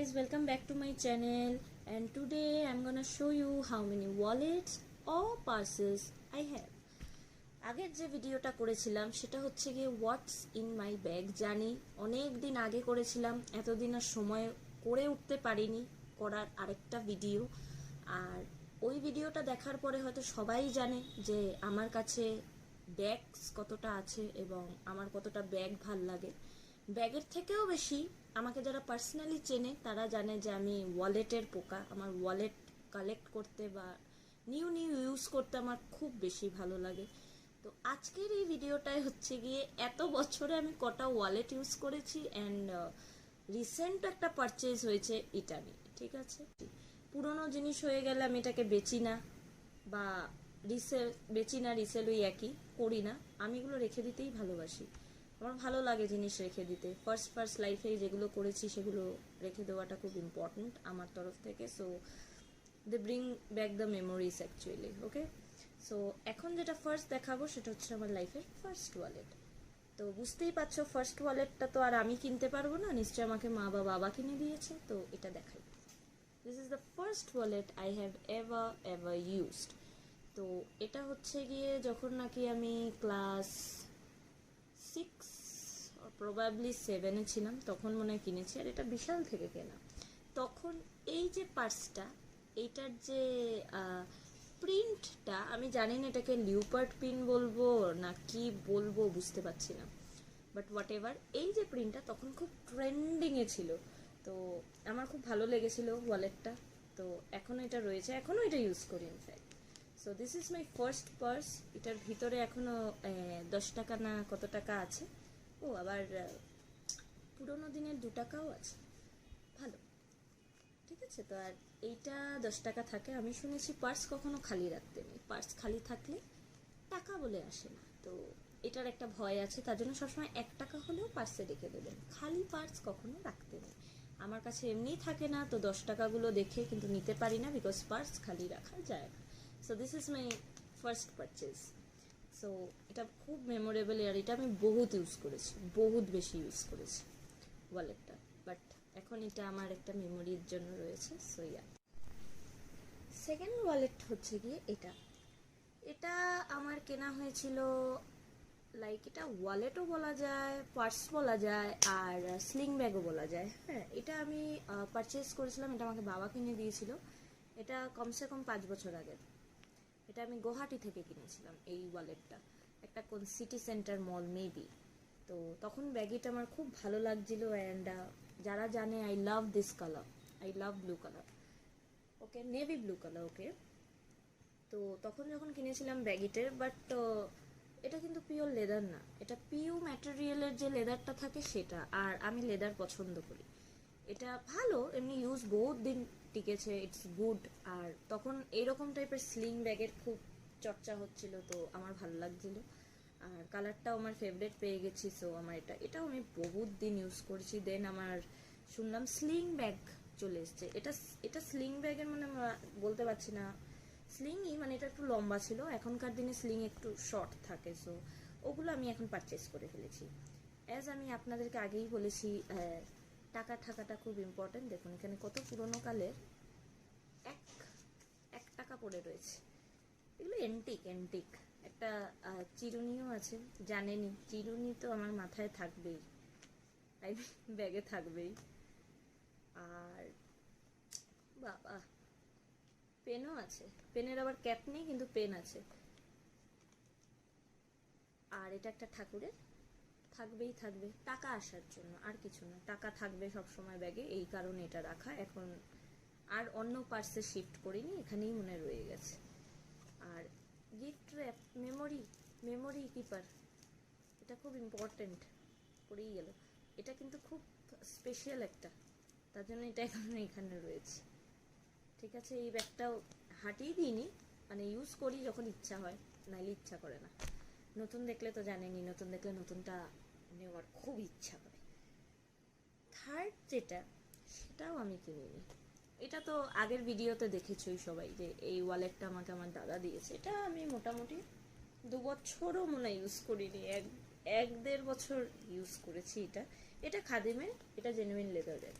guys, welcome back to my channel, and today I'm gonna show you how many wallets or purses I have. আগের যে ভিডিওটা করেছিলাম সেটা হচ্ছে গিয়ে হোয়াটস ইন মাই ব্যাগ। জানি অনেক দিন আগে করেছিলাম, এতদিন আর সময় করে উঠতে পারিনি করার আরেকটা ভিডিও। আর ওই ভিডিওটা দেখার পরে হয়তো সবাই জানে যে আমার কাছে ব্যাগস কতটা আছে এবং আমার কতটা ব্যাগ ভাল লাগে। ব্যাগের থেকেও বেশি আমাকে যারা পার্সোনালি চেনে তারা জানে যে আমি ওয়ালেটের পোকা। আমার ওয়ালেট কালেক্ট করতে বা নিউ ইউজ করতে আমার খুব বেশি ভালো লাগে। তো আজকের এই ভিডিওটাই হচ্ছে গিয়ে এত বছরে আমি কটা ওয়ালেট ইউজ করেছি অ্যান্ড রিসেন্ট একটা পারচেজ হয়েছে এটা নিয়ে। ঠিক আছে, পুরনো জিনিস হয়ে গেলে আমি এটাকে বেচি না বা রিসেল ওই একই করি না। আমি এগুলো রেখে দিতেই ভালোবাসি। আমার ভালো লাগে জিনিস রেখে দিতে। ফার্স্ট লাইফে যেগুলো করেছি সেগুলো রেখে দেওয়াটা খুব ইম্পর্টেন্ট আমার তরফ থেকে। So they bring back the memories actually. Okay, so এখন যেটা ফার্স্ট দেখাবো সেটা হচ্ছে আমার লাইফের ফার্স্ট ওয়ালেট। তো বুঝতেই পারছো ফার্স্ট ওয়ালেটটা তো আর আমি কিনতে পারবো না, নিশ্চয়ই আমাকে মা বা বাবা কিনে দিয়েছে। তো এটা দেখাই, this is the first wallet I have ever used. তো এটা হচ্ছে গিয়ে যখন নাকি আমি ক্লাস 6 প্রবাবলি 7-এ ছিলাম তখন মনে হয় কিনেছি। আর এটা বিশাল থেকে কেনা। তখন এই যে পার্সটা, এইটার যে প্রিন্টটা, আমি জানি না এটাকে লিওপার্ড প্রিন্ট বলবো না কি বলবো, বুঝতে পারছি না। বাট হোয়াট এভার, এই যে প্রিন্টটা তখন খুব ট্রেন্ডিংয়ে ছিল। তো আমার খুব ভালো লেগেছিল ওয়ালেটটা। তো এখনও এটা রয়েছে, এখনও এটা ইউজ করি in fact. So this is my first purse. এটার ভিতরে এখনও 10 টাকা না কত টাকা আছে। ও আবার পুরোনো দিনের 2 টাকাও আছে, ভালো। ঠিক আছে, তো আর এইটা 10 টাকা থাকে। আমি শুনেছি পার্স কখনো খালি রাখতে নেই, পার্স খালি থাকলে টাকা বলে আসে না। তো এটার একটা ভয় আছে, তার জন্য সবসময় 1 টাকা হলেও পার্সে রেখে দেবেন। খালি পার্স কখনো রাখতে নেই। আমার কাছে এমনিই থাকে না, তো 10 টাকাগুলো দেখে কিন্তু নিতে পারি না, বিকজ পার্স খালি রাখা যায় না। So this is my first purchase. So এটা খুব মেমোরেবল, আর এটা আমি বহুত ইউজ করেছি, বহুত বেশি ইউজ করেছি ওয়ালেটটা। বাট এখন এটা আমার একটা মেমোরির জন্য রয়েছে। সো ইয়া, সেকেন্ড ওয়ালেট হচ্ছে গিয়ে এটা। এটা আমার কেনা হয়েছিল, লাইক এটা ওয়ালেটও বলা যায়, পার্স বলা যায়, আর স্লিং ব্যাগও বলা যায়। হ্যাঁ, এটা আমি পারচেজ করেছিলাম, এটা আমাকে বাবা কিনে দিয়েছিল। এটা কমসে কম 5 বছর আগে। এটা আমি গুয়াহাটি থেকে কিনেছিলাম এই ওয়ালেটটা, একটা কোন সিটি সেন্টার মল মেবি। তো তখন ব্যাগিটা আমার খুব ভালো লাগছিল। অ্যান্ড যারা জানে I love this colour, I love blue colour. Okay, navy blue colour. Okay, তো তখন যখন কিনেছিলাম ব্যাগিটের, বাট এটা কিন্তু পিওর লেদার না, এটা পিউ ম্যাটেরিয়ালের যে লেদারটা থাকে সেটা। আর আমি লেদার পছন্দ করি। এটা ভালো, এমনি ইউজ বহুত দিন টিকেছে, ইটস গুড। আর তখন এইরকম টাইপের স্লিং ব্যাগের খুব চর্চা হচ্ছিল, তো আমার ভালো লাগছিল। আর কালারটাও আমার ফেভারিট পেয়ে গেছি। সো আমার এটাও আমি বহুত দিন ইউজ করেছি। দেন আমার শুনলাম স্লিং ব্যাগ চলে এসছে। এটা স্লিং ব্যাগের মানে বলতে পারছি না, স্লিংই মানে এটা একটু লম্বা ছিল। এখনকার দিনে স্লিং একটু শর্ট থাকে। সো ওগুলো আমি এখন পারচেস করে ফেলেছি। অ্যাজ আমি আপনাদেরকে আগেই বলেছি, টাকা থাকাটা খুব ইম্পর্টেন্ট। দেখুন এখানে কত পুরোনো কালের এক 1 টাকা পড়ে রয়েছে। এগুলো এন্টিক। একটা চিরুনিও আছে, জানেনই চিরুনি তো আমার মাথায় থাকবেই, আই ব্যাগে থাকবেই। আর বাবা, পেনও আছে। পেনের আবার ক্যাপ নেই, কিন্তু পেন আছে। আর এটা একটা ঠাকুরের, থাকবে টাকা আসার জন্য, আর কিছু না। টাকা থাকবে সবসময় ব্যাগে, এই কারণে এটা রাখা। এখন আর অন্য পার্সে শিফট করিনি, এখানেই মনে রয়ে গেছে। আর গিফট র্যাপ, মেমোরি কিপার, এটা খুব ইম্পর্টেন্ট, পড়েই গেল। এটা কিন্তু খুব স্পেশাল একটা, তার জন্য এটা এখানে রয়েছে। ঠিক আছে, এই ব্যাগটাও হাঁটিয়ে দিইনি, মানে ইউজ করি যখন ইচ্ছা হয়, নাইলে ইচ্ছা করে না। নতুন দেখলে তো জানেনই, নতুন দেখলে নতুনটা নেওয়ার খুব ইচ্ছা করে। থার্ড যেটা, সেটাও আমি কিনিনি। এটা তো আগের ভিডিওতে দেখেছই সবাই, যে এই ওয়ালেটটা আমাকে আমার দাদা দিয়েছে। এটা আমি মোটামুটি 2 বছরও মনে ইউজ করিনি, 1-1.5 বছর ইউজ করেছি। এটা খাদিমের, এটা জেনুইন লেদারের,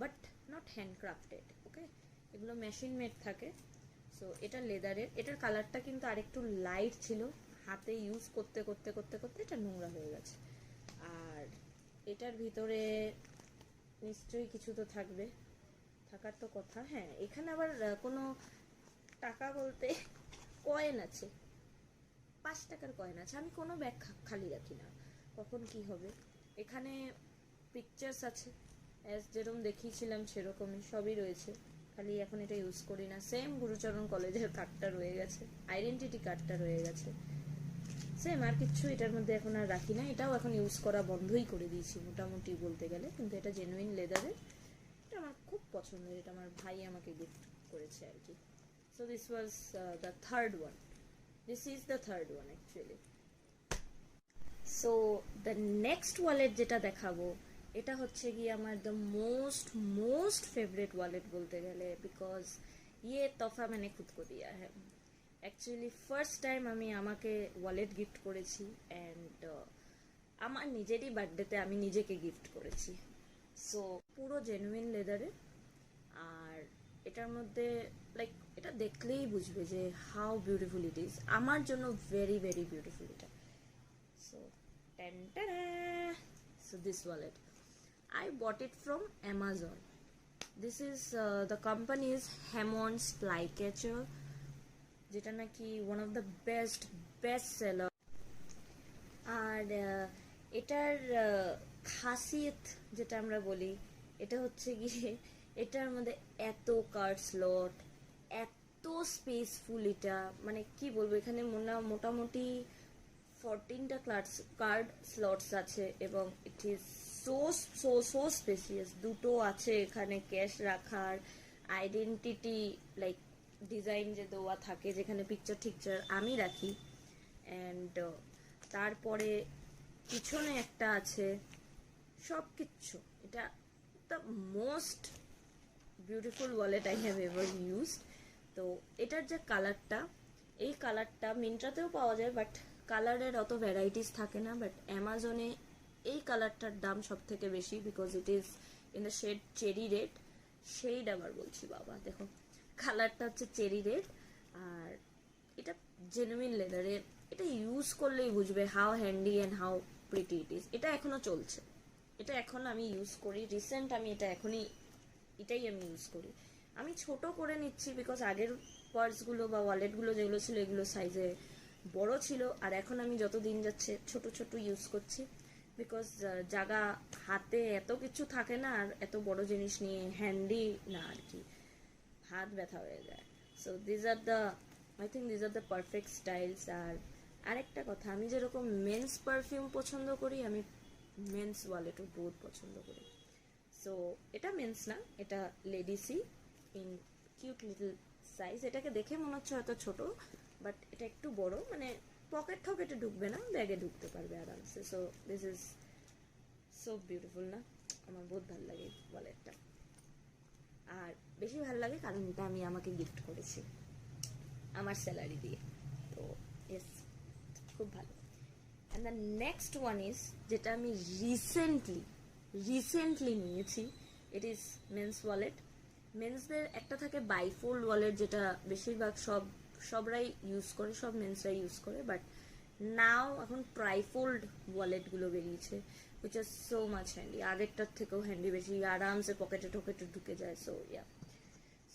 বাট নট হ্যান্ডক্রাফটেড, ওকে, এগুলো মেশিন মেড থাকে। সো এটা লেদারের, এটার কালারটা কিন্তু আরেকটু লাইট ছিল, হাতে ইউজ করতে করতে করতে করতে এটা নোংরা হয়ে গেছে। আর এটার ভিতরে নিশ্চয়ই কিছু তো থাকবে, থাকার তো কথা। হ্যাঁ, এখানে আবার কোনো টাকা বলতে কয়েন আছে, 5 টাকার কয়েন আছে। আমি কোনো ব্যাগ খালি রাখি না, কখন কি হবে। এখানে পিকচার্স আছে, যেরকম দেখিয়েছিলাম সেরকমই সবই রয়েছে, খালি এখন এটা ইউজ করি না। সেম গুরুচরণ কলেজের কার্ডটা রয়ে গেছে, আইডেন্টিটি কার্ডটা রয়ে গেছে, সেম, আর কিচ্ছু এটার মধ্যে এখন আর রাখি না। এটাও এখন ইউজ করা বন্ধই করে দিয়েছি মোটামুটি বলতে গেলে, কিন্তু এটা জেনুইন লেদারের, এটা আমার খুব পছন্দের, এটা আমার ভাই আমাকে গিফট করেছে আর কি। So this was the third one, this is the third one actually. So the next wallet যেটা দেখাবো, এটা হচ্ছে গিয়ে আমার the most most favourite wallet বলতে গেলে, বিকজ ইয়ে তোহফা मैंने खुद को दिया है। অ্যাকচুয়ালি ফার্স্ট টাইম আমি আমাকে ওয়ালেট গিফট করেছি, অ্যান্ড আমার নিজেরই বার্থডেতে আমি নিজেকে গিফট করেছি। সো পুরো জেনুইন লেদারে, আর এটার মধ্যে লাইক এটা দেখলেই বুঝবে যে হাউ বিউটিফুল ইট ইজ, আমার জন্য ভেরি ভেরি বিউটিফুল এটা। So, ta-da! So this wallet, I bought it from Amazon. This is the company is Hammond's Flycatcher, যেটা নাকি one of the best seller। আর এটার খাসিয়ত যেটা আমরা বলি, এটা হচ্ছে গিয়ে এটার মধ্যে এত কার্ড স্লট, এত স্পেসফুল, এটা মানে কি বলবো, এখানে মোটামুটি 14টা কার্ড স্লটস আছে, এবং it is so so so spacious. দুটো আছে এখানে ক্যাশ রাখার, আইডেন্টিটি লাইক ডিজাইন যে দেওয়া থাকে, যেখানে পিকচার টিকচার আমি রাখি, অ্যান্ড তারপরে পিছনে একটা আছে, সব কিচ্ছু। এটা the most beautiful wallet I have ever used. তো এটার যে কালারটা, এই কালারটা মিন্ট্রাতেও পাওয়া যায়, বাট কালারের অত ভ্যারাইটিস থাকে না, বাট অ্যামাজনে এই কালারটার দাম সব থেকে বেশি, because it is in the shade cherry red. Shade আবার বলছি বাবা, দেখো কালারটা হচ্ছে চেরি রেড, আর এটা জেনুইন লেদারের। এটা ইউজ করলেই বুঝবে how handy and how pretty it is. এটা এখনো চলছে, এটা এখন আমি ইউজ করি, রিসেন্ট আমি এটা এটাই আমি ইউজ করি। আমি ছোট করে নিচ্ছি বিকজ আগের পার্সগুলো বা ওয়ালেটগুলো যেগুলো ছিল এগুলো সাইজে বড় ছিল, আর এখন আমি যত দিন যাচ্ছে ছোট ছোট ইউজ করছি, বিকজ জায়গা হাতে এত কিছু থাকে না, আর এত বড় জিনিস নিয়ে হ্যান্ডি না আর কি, হাত ব্যথা হয়ে যায়। So I think these are the perfect styles. আর আরেকটা কথা, আমি যেরকম মেন্স পারফিউম পছন্দ করি, আমি মেন্স ওয়ালেটও বহুত পছন্দ করি। সো এটা মেন্স না, এটা লেডিসই ইন কিউট লিটল সাইজ। এটাকে দেখে মনে হচ্ছে হয়তো ছোট, বাট এটা একটু বড়, মানে পকেট ঠকেটে ঢুকবে না, ব্যাগে ঢুকতে পারবে আরামসে। So this is so beautiful না, আমার বহুত ভালো লাগে ওয়ালেটটা। আর বেশি ভালো লাগে কারণ এটা আমি আমাকে গিফট করেছি আমার স্যালারি দিয়ে, তো ইয়েস, খুব ভালো। And the next one is, যেটা আমি রিসেন্টলি নিয়েছি, ইট ইজ মেন্স ওয়ালেট। মেন্সদের একটা থাকে বাইফোল্ড ওয়ালেট, যেটা বেশিরভাগ সবরাই ইউজ করে, সব মেন্সরাই ইউজ করে, বাট নাও এখন ট্রাইফোল্ড ওয়ালেটগুলো বেরিয়েছে, which are so much handy, আগেরটার থেকেও হ্যান্ডি, বেশি আরামসে পকেটে ঠকেটে ঢুকে যায়। সো ইয়া,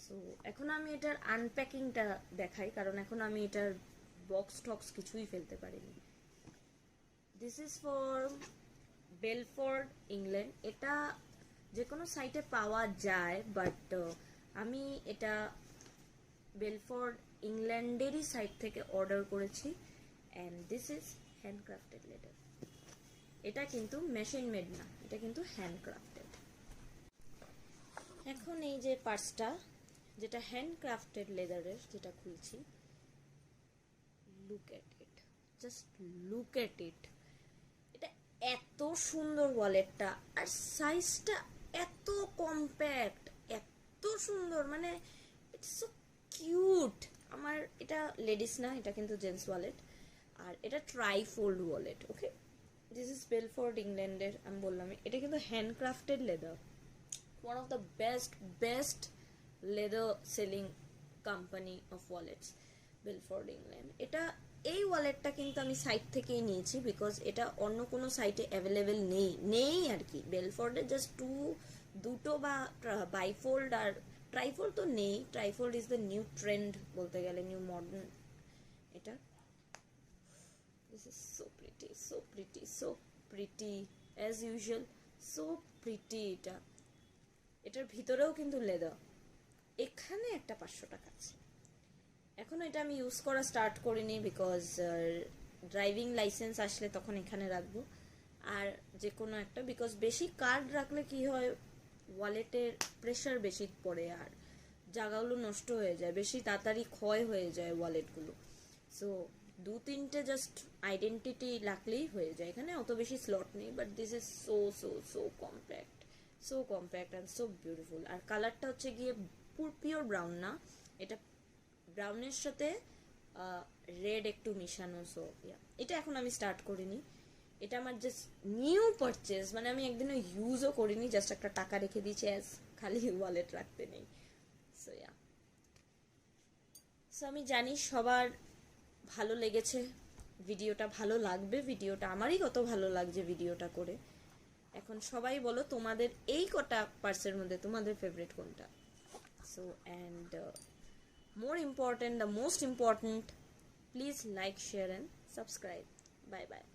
সো এখন আমি এটার আনপ্যাকিংটা দেখাই, কারণ এখন আমি এটার বক্স টক্স কিছুই ফেলতে পারিনি। This is for Belford, England. এটা যে কোনো সাইটে পাওয়া যায়, বাট আমি এটা বেলফোর্ড ইংল্যান্ডেরই সাইট থেকে অর্ডার করেছি, and this is handcrafted leather. এটা কিন্তু মেশিন মেড না, এটা কিন্তু হ্যান্ডক্রাফটেড। এখন এই যে পার্সটা, যেটা হ্যান্ডক্রাফটেড লেদারের, যেটা খুলছি, look at it, just look at it. এটা এত সুন্দর ওয়ালেটটা, আর সাইজটা এত কম্প্যাক্ট, এত সুন্দর, মানে ইটস সো কিউট। আমার এটা লেডিস না, এটা কিন্তু জেন্টস ওয়ালেট, আর এটা trifold wallet. Okay, this is Belford ইংল্যান্ডের, আমি বললাম এটা কিন্তু handcrafted leather, one of the best leather selling company of wallets, Belford England. এটা এই ওয়ালেটটা কিন্তু আমি সাইট থেকেই নিয়েছি, বিকজ এটা অন্য কোনো সাইটে অ্যাভেলেবেল নেই আর কি। বেলফোর্ডে জাস্ট দুটো বা বাইফোল্ড আর ট্রাইফোল্ড তো নেই। Trifold is the new trend বলতে গেলে, নিউ মডার্ন। এটা this is so pretty, so pretty, so pretty as usual, so pretty. এটার ভিতরেও কিন্তু লেদার। এখানে একটা 500 টাকা আছে। এখন এটা আমি ইউজ করা স্টার্ট করিনি, বিকজ ড্রাইভিং লাইসেন্স আসলে তখন এখানে রাখবো। আর যে কোনো একটা, বিকজ বেশি কার্ড রাখলে কি হয়, ওয়ালেটের প্রেশার বেশি পড়ে আর জায়গাগুলো নষ্ট হয়ে যায়, বেশি তাড়াতাড়ি ক্ষয় হয়ে যায় ওয়ালেটগুলো। সো 2-3টে জাস্ট আইডেন্টিটি রাখলেই হয়ে যায়। এখানে অত বেশি স্লট নেই, but this is so so so compact, so compact and so beautiful. আর কালারটা হচ্ছে গিয়ে পিওর ব্রাউন না, এটা ব্রাউনের সাথে রেড একটু মিশানো। সো এটা এখন আমি স্টার্ট করিনি, এটা আমার জাস্ট নিউ পারচেজ, মানে আমি একদিনও ইউজও করিনি, জাস্ট একটা টাকা রেখে দিয়েছি অ্যাজ খালি ওয়ালেট রাখতে নেই। সো সো আমি জানি সবার ভালো লেগেছে ভিডিওটা, ভালো লাগবে ভিডিওটা, আমারই কত ভালো লাগছে ভিডিওটা করে। এখন সবাই বলো তোমাদের এই কটা পার্সের মধ্যে তোমাদের ফেভারিট কোনটা। So and more important, the most important, please like, share and subscribe. Bye bye.